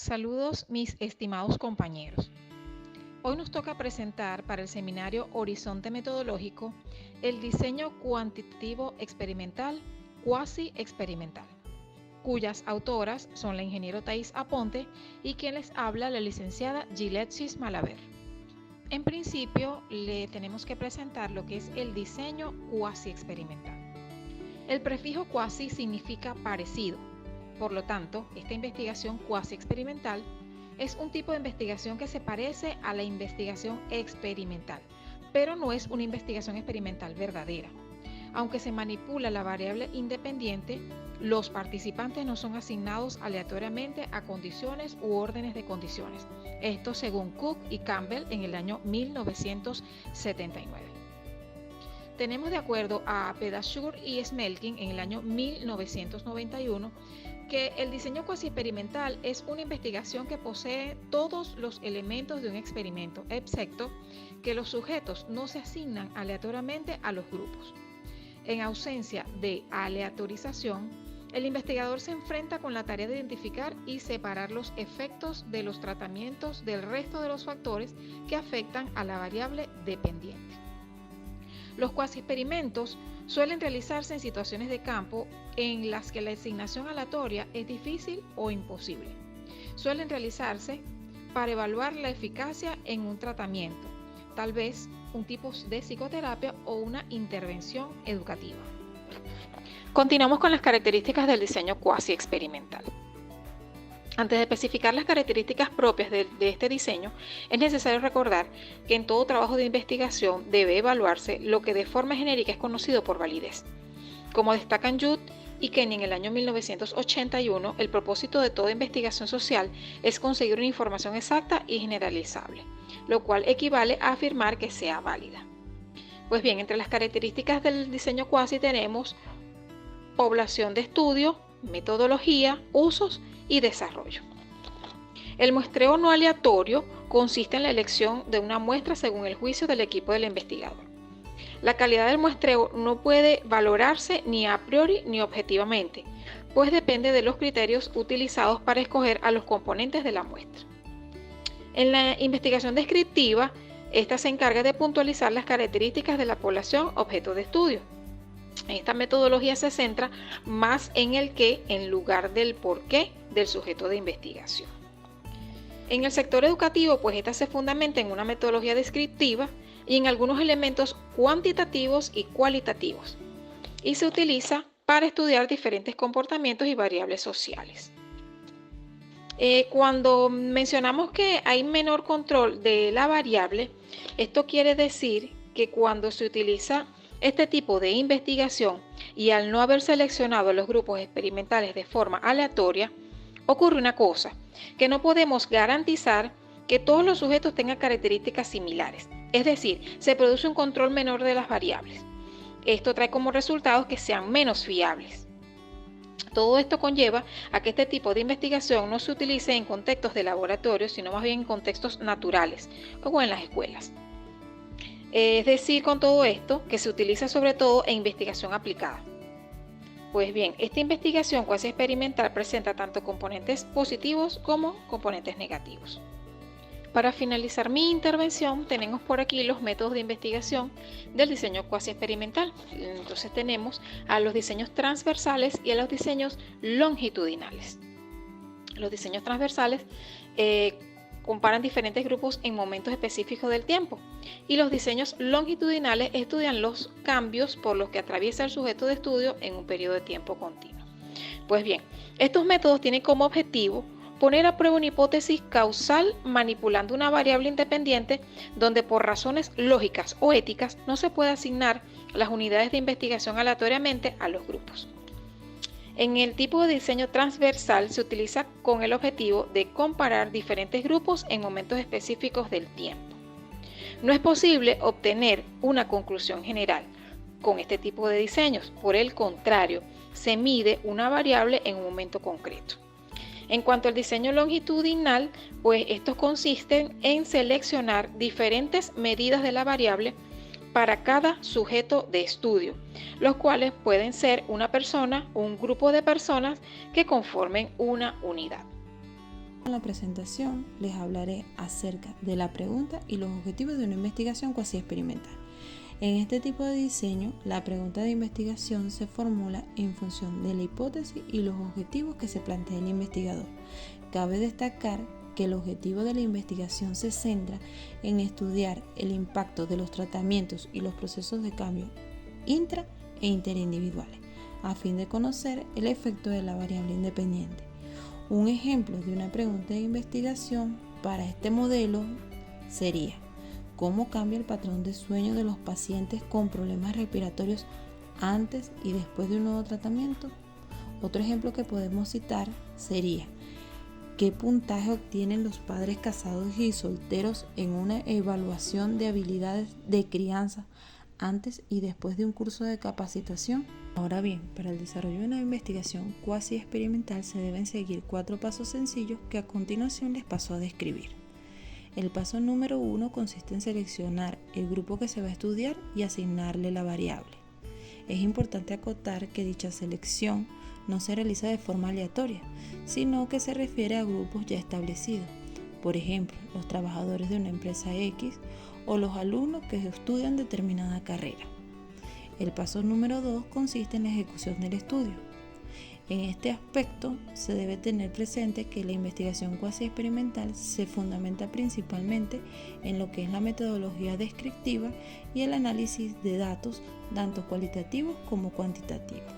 Saludos mis estimados compañeros. Hoy nos toca presentar para el seminario Horizonte Metodológico el diseño cuantitativo experimental cuasi experimental, cuyas autoras son la ingeniero Thais Aponte y quien les habla la licenciada Giletsis Malaver. En principio le tenemos que presentar lo que es el diseño cuasi experimental. El prefijo cuasi significa parecido. Por lo tanto, esta investigación cuasi experimental es un tipo de investigación que se parece a la investigación experimental, pero no es una investigación experimental verdadera. Aunque se manipula la variable independiente, los participantes no son asignados aleatoriamente a condiciones u órdenes de condiciones. Esto según Cook y Campbell en el año 1979. Tenemos de acuerdo a Pedashur y Smelkin en el año 1991 que el diseño cuasi experimental es una investigación que posee todos los elementos de un experimento, excepto que los sujetos no se asignan aleatoriamente a los grupos. En ausencia de aleatorización, el investigador se enfrenta con la tarea de identificar y separar los efectos de los tratamientos del resto de los factores que afectan a la variable dependiente. Los cuasi experimentos suelen realizarse en situaciones de campo en las que la asignación aleatoria es difícil o imposible. Suelen realizarse para evaluar la eficacia en un tratamiento, tal vez un tipo de psicoterapia o una intervención educativa. Continuamos con las características del diseño cuasi experimental. Antes de especificar las características propias de este diseño, es necesario recordar que en todo trabajo de investigación debe evaluarse lo que de forma genérica es conocido por validez. Como destacan Judd y Kenny en el año 1981, el propósito de toda investigación social es conseguir una información exacta y generalizable, lo cual equivale a afirmar que sea válida. Pues bien, entre las características del diseño cuasi tenemos población de estudio, metodología, usos y desarrollo. El muestreo no aleatorio consiste en la elección de una muestra según el juicio del equipo del investigador. La calidad del muestreo no puede valorarse ni a priori ni objetivamente, pues depende de los criterios utilizados para escoger a los componentes de la muestra. En la investigación descriptiva, esta se encarga de puntualizar las características de la población objeto de estudio. Esta metodología se centra más en el qué en lugar del por qué del sujeto de investigación. En el sector educativo, pues esta se fundamenta en una metodología descriptiva y en algunos elementos cuantitativos y cualitativos, y se utiliza para estudiar diferentes comportamientos y variables sociales. Cuando mencionamos que hay menor control de la variable, esto quiere decir que cuando se utiliza este tipo de investigación y al no haber seleccionado los grupos experimentales de forma aleatoria, ocurre una cosa, que no podemos garantizar que todos los sujetos tengan características similares, es decir, se produce un control menor de las variables. Esto trae como resultado que sean menos fiables. Todo esto conlleva a que este tipo de investigación no se utilice en contextos de laboratorio, sino más bien en contextos naturales o en las escuelas. Es decir, con todo esto, que se utiliza sobre todo en investigación aplicada. Pues bien, esta investigación cuasi experimental presenta tanto componentes positivos como componentes negativos. Para finalizar mi intervención, tenemos por aquí los métodos de investigación del diseño cuasi experimental. Entonces tenemos a los diseños transversales y a los diseños longitudinales. Los diseños transversales comparan diferentes grupos en momentos específicos del tiempo, y los diseños longitudinales estudian los cambios por los que atraviesa el sujeto de estudio en un periodo de tiempo continuo. Pues bien, estos métodos tienen como objetivo poner a prueba una hipótesis causal manipulando una variable independiente donde por razones lógicas o éticas no se puede asignar las unidades de investigación aleatoriamente a los grupos. En el tipo de diseño transversal se utiliza con el objetivo de comparar diferentes grupos en momentos específicos del tiempo. No es posible obtener una conclusión general con este tipo de diseños, por el contrario, se mide una variable en un momento concreto. En cuanto al diseño longitudinal, pues estos consisten en seleccionar diferentes medidas de la variable para cada sujeto de estudio, los cuales pueden ser una persona o un grupo de personas que conformen una unidad. En la presentación les hablaré acerca de la pregunta y los objetivos de una investigación cuasi experimental. En este tipo de diseño, la pregunta de investigación se formula en función de la hipótesis y los objetivos que se plantea el investigador. Cabe destacar que el objetivo de la investigación se centra en estudiar el impacto de los tratamientos y los procesos de cambio intra e interindividuales, a fin de conocer el efecto de la variable independiente. Un ejemplo de una pregunta de investigación para este modelo sería: ¿cómo cambia el patrón de sueño de los pacientes con problemas respiratorios antes y después de un nuevo tratamiento? Otro ejemplo que podemos citar sería: ¿qué puntaje obtienen los padres casados y solteros en una evaluación de habilidades de crianza antes y después de un curso de capacitación? Ahora bien, para el desarrollo de una investigación cuasi experimental se deben seguir 4 pasos sencillos que a continuación les paso a describir. El paso número 1 consiste en seleccionar el grupo que se va a estudiar y asignarle la variable. Es importante acotar que dicha selección no se realiza de forma aleatoria, sino que se refiere a grupos ya establecidos. Por ejemplo, los trabajadores de una empresa X o los alumnos que estudian determinada carrera. El paso número 2 consiste en la ejecución del estudio. En este aspecto se debe tener presente que la investigación cuasi experimental se fundamenta principalmente en lo que es la metodología descriptiva y el análisis de datos, tanto cualitativos como cuantitativos.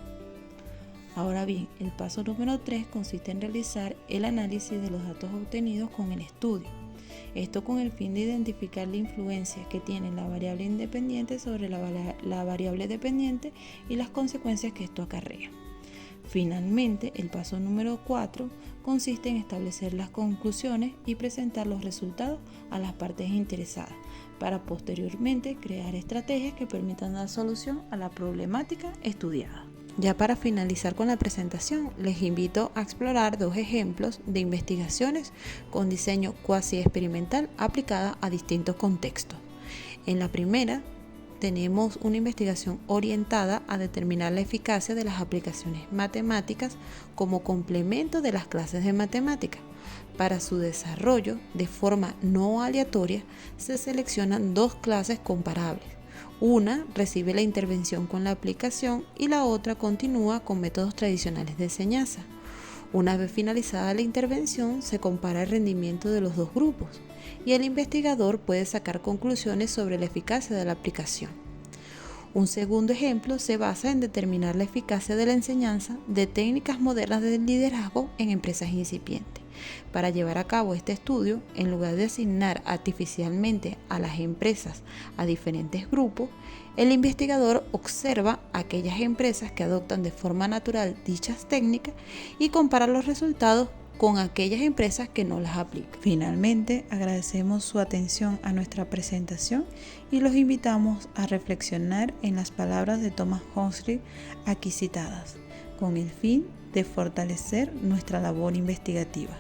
Ahora bien, el paso número 3 consiste en realizar el análisis de los datos obtenidos con el estudio. Esto con el fin de identificar la influencia que tiene la variable independiente sobre la variable dependiente y las consecuencias que esto acarrea. Finalmente, el paso número 4 consiste en establecer las conclusiones y presentar los resultados a las partes interesadas, para posteriormente crear estrategias que permitan dar solución a la problemática estudiada. Ya para finalizar con la presentación, les invito a explorar 2 ejemplos de investigaciones con diseño cuasi experimental aplicada a distintos contextos. En la primera, tenemos una investigación orientada a determinar la eficacia de las aplicaciones matemáticas como complemento de las clases de matemática. Para su desarrollo, de forma no aleatoria, se seleccionan 2 clases comparables. Una recibe la intervención con la aplicación y la otra continúa con métodos tradicionales de enseñanza. Una vez finalizada la intervención, se compara el rendimiento de los 2 grupos y el investigador puede sacar conclusiones sobre la eficacia de la aplicación. Un segundo ejemplo se basa en determinar la eficacia de la enseñanza de técnicas modernas de liderazgo en empresas incipientes. Para llevar a cabo este estudio, en lugar de asignar artificialmente a las empresas a diferentes grupos, el investigador observa aquellas empresas que adoptan de forma natural dichas técnicas y compara los resultados con aquellas empresas que no las aplican. Finalmente, agradecemos su atención a nuestra presentación y los invitamos a reflexionar en las palabras de Thomas Huxley aquí citadas, con el fin de fortalecer nuestra labor investigativa.